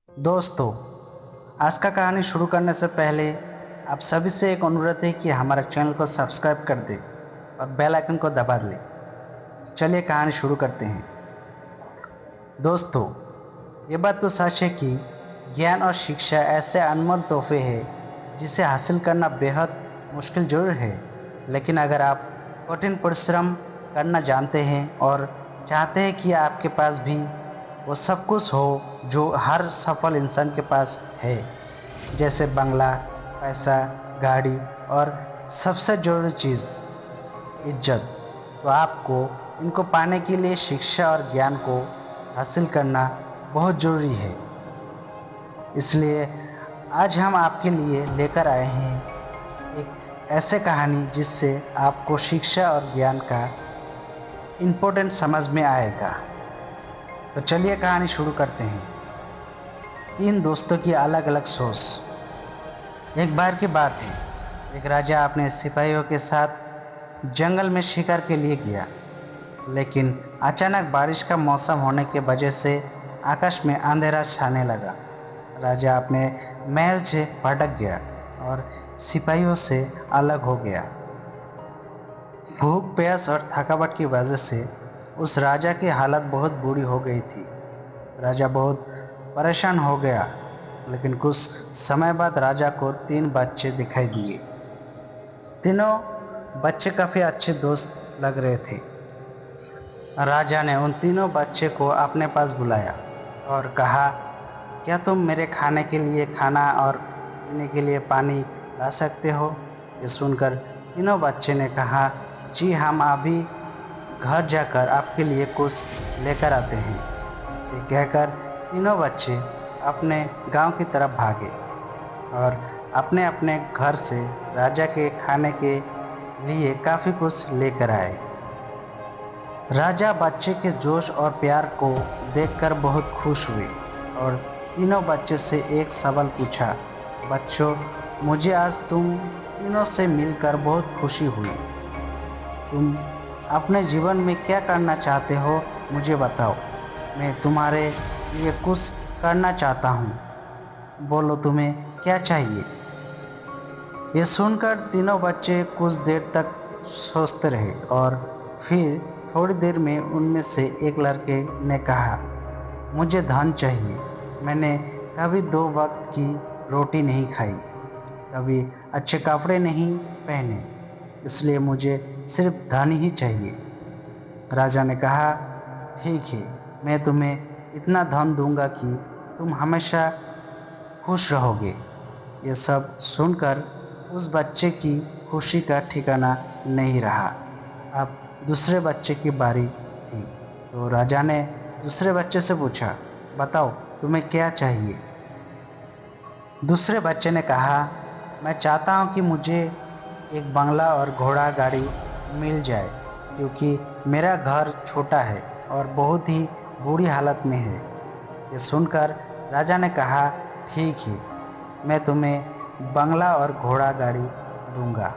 दोस्तों, आज का कहानी शुरू करने से पहले आप सभी से एक अनुरोध है कि हमारे चैनल को सब्सक्राइब कर दें और बेल आइकन को दबा लें। चलिए कहानी शुरू करते हैं। दोस्तों, ये बात तो सच है कि ज्ञान और शिक्षा ऐसे अनमोल तोहफे हैं जिसे हासिल करना बेहद मुश्किल जरूर है, लेकिन अगर आप कठिन परिश्रम करना जानते हैं और चाहते हैं कि आपके पास भी वो सब कुछ हो जो हर सफल इंसान के पास है, जैसे बंगला, पैसा, गाड़ी और सबसे ज़रूरी चीज़ इज्जत, तो आपको इनको पाने के लिए शिक्षा और ज्ञान को हासिल करना बहुत ज़रूरी है। इसलिए आज हम आपके लिए लेकर आए हैं एक ऐसे कहानी जिससे आपको शिक्षा और ज्ञान का इम्पोर्टेंट समझ में आएगा। तो चलिए कहानी शुरू करते हैं। 3 दोस्तों की अलग अलग सोच। एक बार की बात है, एक राजा अपने सिपाहियों के साथ जंगल में शिकार के लिए गया, लेकिन अचानक बारिश का मौसम होने की वजह से आकाश में अंधेरा छाने लगा। राजा अपने महल से भटक गया और सिपाहियों से अलग हो गया। भूख, प्यास और थकावट की वजह से उस राजा की हालत बहुत बुरी हो गई थी। राजा बहुत परेशान हो गया, लेकिन कुछ समय बाद राजा को 3 बच्चे दिखाई दिए। तीनों बच्चे काफ़ी अच्छे दोस्त लग रहे थे। राजा ने उन तीनों बच्चे को अपने पास बुलाया और कहा, क्या तुम मेरे खाने के लिए खाना और पीने के लिए पानी ला सकते हो? ये सुनकर तीनों बच्चे ने कहा, जी हम अभी घर जाकर आपके लिए कुछ लेकर आते हैं। ये कहकर तीनों बच्चे अपने गांव की तरफ भागे और अपने अपने घर से राजा के खाने के लिए काफ़ी कुछ लेकर आए। राजा बच्चे के जोश और प्यार को देखकर बहुत खुश हुए और तीनों बच्चे से एक सवाल पूछा, बच्चों, मुझे आज तुम तीनों से मिलकर बहुत खुशी हुई। तुम अपने जीवन में क्या करना चाहते हो, मुझे बताओ। मैं तुम्हारे लिए कुछ करना चाहता हूँ। बोलो तुम्हें क्या चाहिए? ये सुनकर तीनों बच्चे कुछ देर तक सोचते रहे और फिर थोड़ी देर में उनमें से एक लड़के ने कहा, मुझे धन चाहिए। मैंने कभी 2 वक्त की रोटी नहीं खाई, कभी अच्छे कपड़े नहीं पहने, इसलिए मुझे सिर्फ धन ही चाहिए। राजा ने कहा, ठीक है, मैं तुम्हें इतना धन दूंगा कि तुम हमेशा खुश रहोगे। ये सब सुनकर उस बच्चे की खुशी का ठिकाना नहीं रहा। अब दूसरे बच्चे की बारी थी, तो राजा ने दूसरे बच्चे से पूछा, बताओ तुम्हें क्या चाहिए? दूसरे बच्चे ने कहा, मैं चाहता हूँ कि मुझे एक बंगला और घोड़ा गाड़ी मिल जाए, क्योंकि मेरा घर छोटा है और बहुत ही बुरी हालत में है। ये सुनकर राजा ने कहा, ठीक है, मैं तुम्हें बंगला और घोड़ा गाड़ी दूंगा।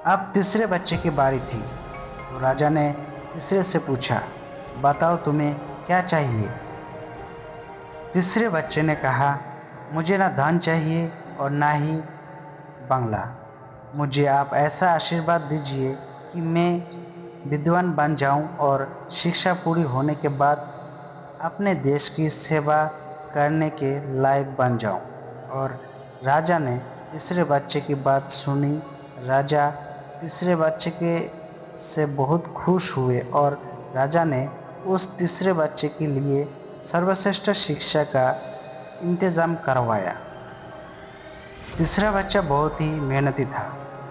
अब तीसरे बच्चे की बारी थी, तो राजा ने तीसरे से पूछा, बताओ तुम्हें क्या चाहिए? तीसरे बच्चे ने कहा, मुझे ना धन चाहिए और ना ही बंगला। मुझे आप ऐसा आशीर्वाद दीजिए कि मैं विद्वान बन जाऊं और शिक्षा पूरी होने के बाद अपने देश की सेवा करने के लायक बन जाऊं। और राजा ने तीसरे बच्चे की बात सुनी। राजा तीसरे बच्चे के से बहुत खुश हुए और राजा ने उस तीसरे बच्चे के लिए सर्वश्रेष्ठ शिक्षा का इंतज़ाम करवाया। तीसरा बच्चा बहुत ही मेहनती था,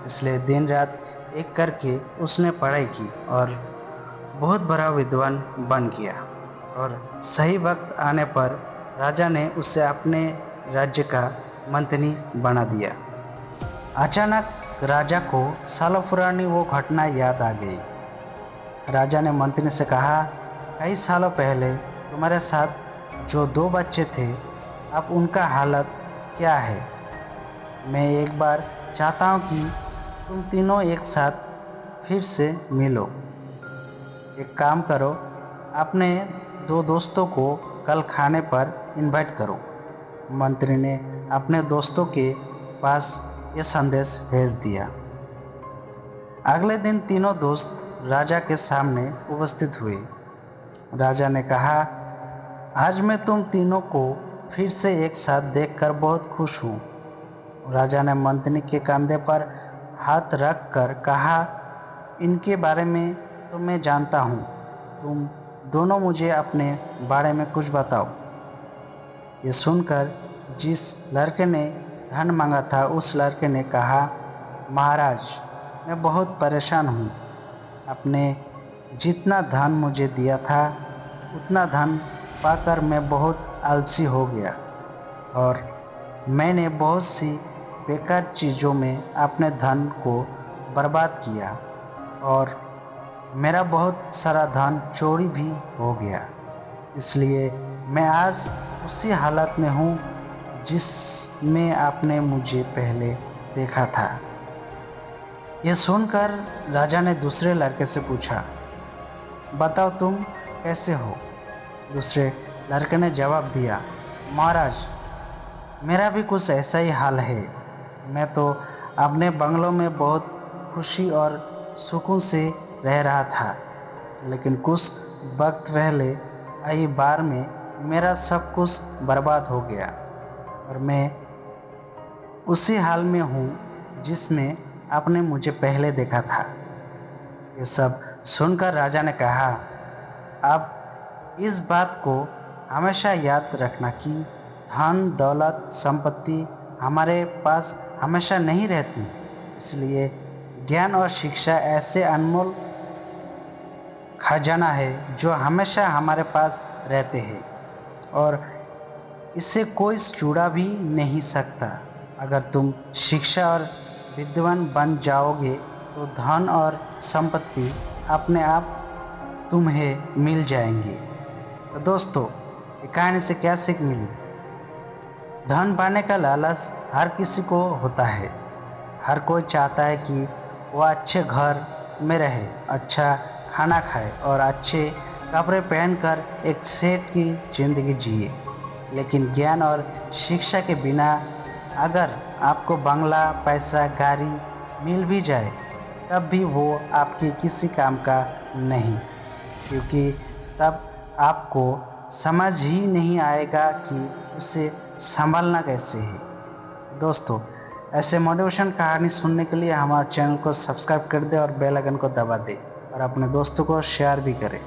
इसलिए दिन रात एक करके उसने पढ़ाई की और बहुत बड़ा विद्वान बन गया। और सही वक्त आने पर राजा ने उसे अपने राज्य का मंत्री बना दिया। अचानक राजा को सालों पुरानी वो घटना याद आ गई। राजा ने मंत्री से कहा, कई सालों पहले तुम्हारे साथ जो 2 बच्चे थे, अब उनका हालत क्या है? मैं एक बार चाहता हूँ कि तुम तीनों एक साथ फिर से मिलो। एक काम करो, अपने 2 दोस्तों को कल खाने पर इनवाइट करो। मंत्री ने अपने दोस्तों के पास ये संदेश भेज दिया। अगले दिन तीनों दोस्त राजा के सामने उपस्थित हुए। राजा ने कहा, आज मैं तुम तीनों को फिर से एक साथ देखकर बहुत खुश हूँ। राजा ने मंत्री के कंधे पर हाथ रख कर कहा, इनके बारे में तो मैं जानता हूँ, तुम दोनों मुझे अपने बारे में कुछ बताओ। ये सुनकर जिस लड़के ने धन मांगा था उस लड़के ने कहा, महाराज मैं बहुत परेशान हूँ। आपने जितना धन मुझे दिया था उतना धन पाकर मैं बहुत आलसी हो गया और मैंने बहुत सी बेकार चीज़ों में अपने धन को बर्बाद किया और मेरा बहुत सारा धन चोरी भी हो गया। इसलिए मैं आज उसी हालत में हूँ जिसमें आपने मुझे पहले देखा था। यह सुनकर राजा ने दूसरे लड़के से पूछा, बताओ तुम कैसे हो? दूसरे लड़के ने जवाब दिया, महाराज मेरा भी कुछ ऐसा ही हाल है। मैं तो अपने बंगलों में बहुत खुशी और सुकून से रह रहा था, लेकिन कुछ वक्त पहले आई बार में मेरा सब कुछ बर्बाद हो गया और मैं उसी हाल में हूँ जिसमें आपने मुझे पहले देखा था। ये सब सुनकर राजा ने कहा, अब इस बात को हमेशा याद रखना कि धन दौलत संपत्ति हमारे पास हमेशा नहीं रहती, इसलिए ज्ञान और शिक्षा ऐसे अनमोल खजाना है जो हमेशा हमारे पास रहते हैं और इससे कोई छुड़ा भी नहीं सकता। अगर तुम शिक्षा और विद्वान बन जाओगे तो धन और संपत्ति अपने आप तुम्हें मिल जाएंगी। तो दोस्तों, ये कहानी से क्या सीख मिली? धन पाने का लालच हर किसी को होता है। हर कोई चाहता है कि वो अच्छे घर में रहे, अच्छा खाना खाए और अच्छे कपड़े पहनकर एक सेठ की ज़िंदगी जिए। लेकिन ज्ञान और शिक्षा के बिना अगर आपको बंगला, पैसा, गाड़ी मिल भी जाए तब भी वो आपके किसी काम का नहीं, क्योंकि तब आपको समझ ही नहीं आएगा कि उसे संभालना कैसे है। दोस्तों, ऐसे मोटिवेशन कहानी सुनने के लिए हमारे चैनल को सब्सक्राइब कर दें और बेल आइकन को दबा दें और अपने दोस्तों को शेयर भी करें।